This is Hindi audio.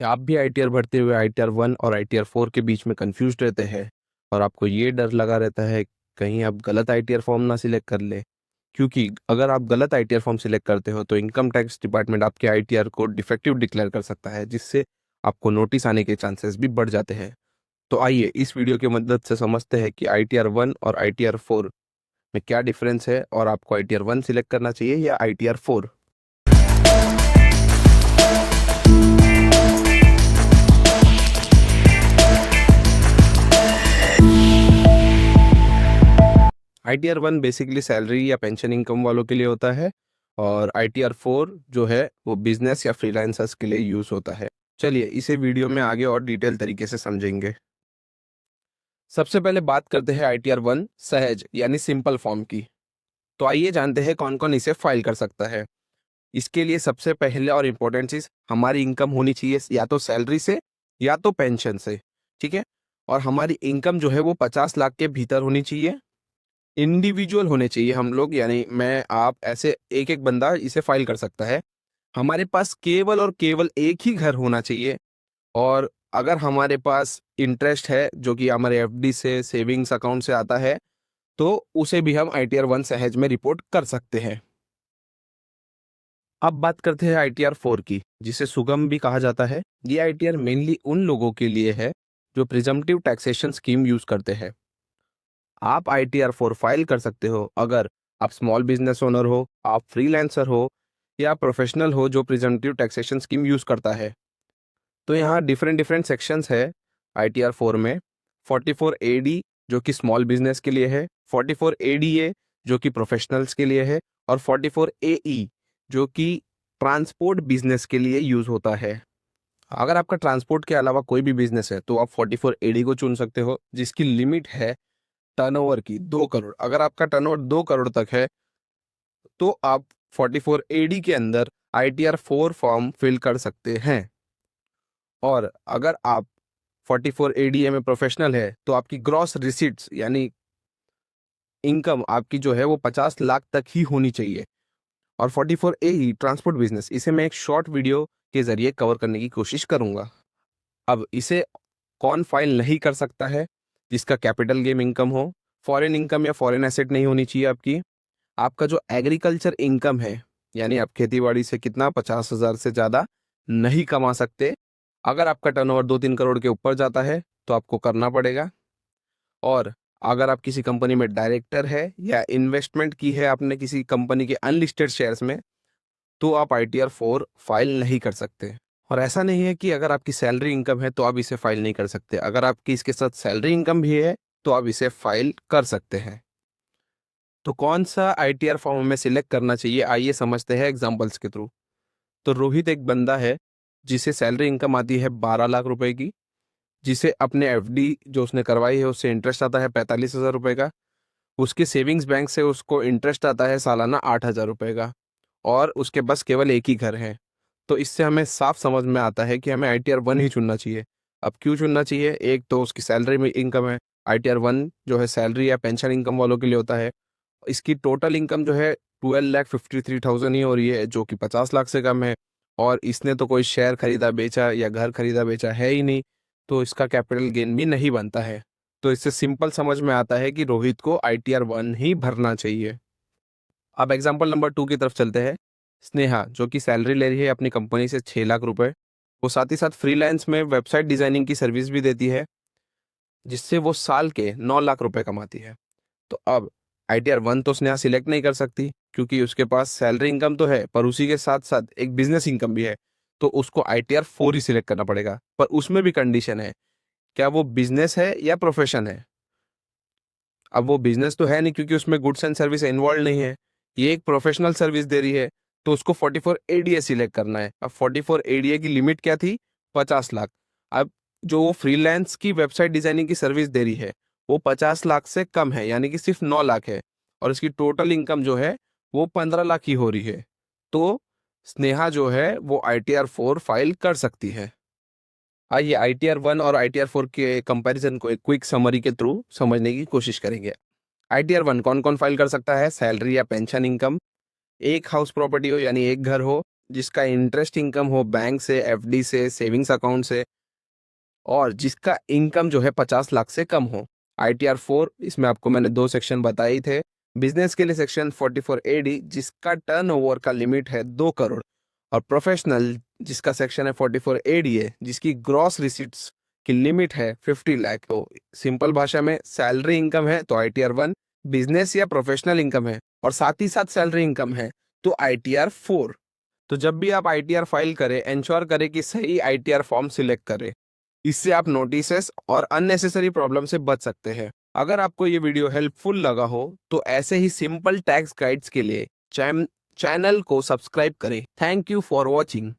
आप भी आईटीआर भरते हुए आईटीआर 1 और आईटीआर 4 के बीच में कंफ्यूज रहते हैं और आपको ये डर लगा रहता है कहीं आप गलत आईटीआर फॉर्म ना सिलेक्ट कर ले, क्योंकि अगर आप गलत आईटीआर फॉर्म सिलेक्ट करते हो तो इनकम टैक्स डिपार्टमेंट आपके आईटीआर को डिफेक्टिव डिक्लेयर कर सकता है, जिससे आपको नोटिस आने के चांसेस भी बढ़ जाते हैं। तो आइए इस वीडियो की मदद से समझते हैं कि आईटीआर 1 और आईटीआर 4 में क्या डिफरेंस है और आपको आईटीआर 1 सिलेक्ट करना चाहिए या आईटीआर 4। आईटीआर 1 बेसिकली सैलरी या पेंशन इनकम वालों के लिए होता है और आईटीआर 4 जो है वो बिजनेस या फ्रीलांसर्स के लिए यूज होता है। चलिए इसे वीडियो में आगे और डिटेल तरीके से समझेंगे। सबसे पहले बात करते हैं आईटीआर 1 सहज यानी सिंपल फॉर्म की। तो आइए जानते हैं कौन कौन इसे फाइल कर सकता है। इसके लिए सबसे पहले और इम्पोर्टेंट चीज हमारी इनकम होनी चाहिए, या तो सैलरी से या तो पेंशन से। ठीक है, और हमारी इनकम जो है वो 50 लाख के भीतर होनी चाहिए। इंडिविजुअल होने चाहिए हम लोग, यानी मैं आप ऐसे एक एक बंदा इसे फाइल कर सकता है। हमारे पास केवल और केवल एक ही घर होना चाहिए, और अगर हमारे पास इंटरेस्ट है जो कि हमारे एफडी से सेविंग्स अकाउंट से आता है तो उसे भी हम आईटीआर 1 सहज में रिपोर्ट कर सकते हैं। अब बात करते हैं आईटीआर 4 की, जिसे सुगम भी कहा जाता है। ये आईटीआर मेनली उन लोगों के लिए है जो प्रिजम्पटिव टैक्सेशन स्कीम यूज करते हैं। आप आईटीआर 4 फाइल कर सकते हो अगर आप स्मॉल बिजनेस ओनर हो, आप फ्रीलांसर हो, या प्रोफेशनल हो जो प्रिजम्पटिव टैक्सेशन स्कीम यूज करता है। तो यहाँ डिफरेंट डिफरेंट सेक्शंस है आईटीआर 4 में। 44 एडी जो कि स्मॉल बिजनेस के लिए है, 44 एडीए जो कि प्रोफेशनल्स के लिए है, और 44 एई जो कि ट्रांसपोर्ट बिजनेस के लिए यूज होता है। अगर आपका ट्रांसपोर्ट के अलावा कोई भी बिजनेस है तो आप 44 एडी को चुन सकते हो, जिसकी लिमिट है टर्नओवर की 2 करोड़। अगर आपका टर्नओवर 2 करोड़ तक है तो आप 44 एडी के अंदर आईटीआर 4 फॉर्म फिल कर सकते हैं। और अगर आप 44 एडीए में प्रोफेशनल है तो आपकी ग्रॉस रिसीट्स यानी इनकम आपकी जो है वो 50 लाख तक ही होनी चाहिए। और 44 एई ट्रांसपोर्ट बिजनेस, इसे मैं एक शॉर्ट वीडियो के जरिए कवर करने की कोशिश करूंगा। अब इसे कौन फाइल नहीं कर सकता है? जिसका कैपिटल गेन इनकम हो, फॉरेन इनकम या फॉरेन एसेट नहीं होनी चाहिए आपकी, आपका जो एग्रीकल्चर इनकम है यानी आप खेतीबाड़ी से कितना 50,000 से ज़्यादा नहीं कमा सकते। अगर आपका टर्नओवर 2-3 करोड़ के ऊपर जाता है तो आपको करना पड़ेगा। और अगर आप किसी कंपनी में डायरेक्टर है या इन्वेस्टमेंट की है आपने किसी कंपनी के अनलिस्टेड शेयर्स में, तो आप आईटीआर 4 फाइल नहीं कर सकते। और ऐसा नहीं है कि अगर आपकी सैलरी इनकम है तो आप इसे फाइल नहीं कर सकते। अगर आपकी इसके साथ सैलरी इनकम भी है तो आप इसे फाइल कर सकते हैं। तो कौन सा आईटीआर फॉर्म में सिलेक्ट करना चाहिए, आइए समझते हैं एग्जांपल्स के थ्रू। तो रोहित एक बंदा है जिसे सैलरी इनकम आती है 12 लाख रुपए की, जिसे अपने एफडी जो उसने करवाई है उससे इंटरेस्ट आता है 45,000 रुपये का। उसके सेविंग्स बैंक से उसको इंटरेस्ट आता है सालाना 8,000 रुपये का, और उसके बस केवल एक ही घर है। तो इससे हमें साफ समझ में आता है कि हमें आईटीआर 1 ही चुनना चाहिए। अब क्यों चुनना चाहिए? एक तो उसकी सैलरी में इनकम है। आईटीआर 1 जो है सैलरी या पेंशन इनकम वालों के लिए होता है। इसकी टोटल इनकम जो है 12,53,000 ही हो रही है, जो कि 50 लाख से कम है। और इसने तो कोई शेयर खरीदा बेचा या घर खरीदा बेचा है ही नहीं, तो इसका कैपिटल गेन भी नहीं बनता है। तो इससे सिंपल समझ में आता है कि रोहित को आईटीआर 1 ही भरना चाहिए। अब एग्जाम्पल नंबर 2 की तरफ चलते हैं। स्नेहा जो कि सैलरी ले रही है अपनी कंपनी से 6 लाख रुपए, वो साथ ही साथ फ्रीलांस में वेबसाइट डिजाइनिंग की सर्विस भी देती है, जिससे वो साल के 9 लाख रुपए कमाती है। तो अब आईटीआर 1 तो स्नेहा सिलेक्ट नहीं कर सकती, क्योंकि उसके पास सैलरी इनकम तो है पर उसी के साथ साथ एक बिजनेस इनकम भी है। तो उसको आईटीआर 4 ही सिलेक्ट करना पड़ेगा। पर उसमें भी कंडीशन है, क्या वो बिजनेस है या प्रोफेशन है। अब वो बिजनेस तो है नहीं क्योंकि उसमें गुड्स एंड सर्विस इन्वॉल्व नहीं है, ये एक प्रोफेशनल सर्विस दे रही है। तो उसको 44 एडीए सिलेक्ट करना है। अब 44 एडीए की लिमिट क्या थी? 50 लाख। अब जो वो फ्रीलांस की वेबसाइट डिजाइनिंग की सर्विस दे रही है वो 50 लाख से कम है, यानी कि सिर्फ 9 लाख है, और इसकी टोटल इनकम जो है वो 15 लाख ही हो रही है। तो स्नेहा जो है वो आईटीआर 4 फाइल कर सकती है। आइए आईटीआर 1 और आईटीआर 4 के कंपैरिजन को एक क्विक समरी के थ्रू समझने की कोशिश करेंगे। आईटीआर 1 कौन कौन फाइल कर सकता है? सैलरी या पेंशन इनकम, एक हाउस प्रॉपर्टी हो यानी एक घर हो, जिसका इंटरेस्ट इनकम हो बैंक से, एफडी से, सेविंग्स अकाउंट से, और जिसका इनकम जो है 50 लाख से कम हो। ITR 4, इसमें आपको मैंने 2 सेक्शन बताए थे। बिजनेस के लिए सेक्शन 44AD, जिसका टर्नओवर का लिमिट है 2 करोड़, और प्रोफेशनल जिसका सेक्शन है 44AD है, जिसकी ग्रॉस रिसीट्स की लिमिट है 50 लाख। तो सिंपल भाषा में सैलरी इनकम है तो ITR 1, बिजनेस या प्रोफेशनल इनकम है और साथ ही साथ सैलरी इनकम है तो ITR 4। तो जब भी आप ITR फाइल करें, इंश्योर करें कि सही ITR फॉर्म सिलेक्ट करें। इससे आप नोटिसेस और अननेसेसरी प्रॉब्लम से बच सकते हैं। अगर आपको ये वीडियो हेल्पफुल लगा हो तो ऐसे ही सिंपल टैक्स गाइड्स के लिए चैनल को सब्सक्राइब करें। Thank you for watching.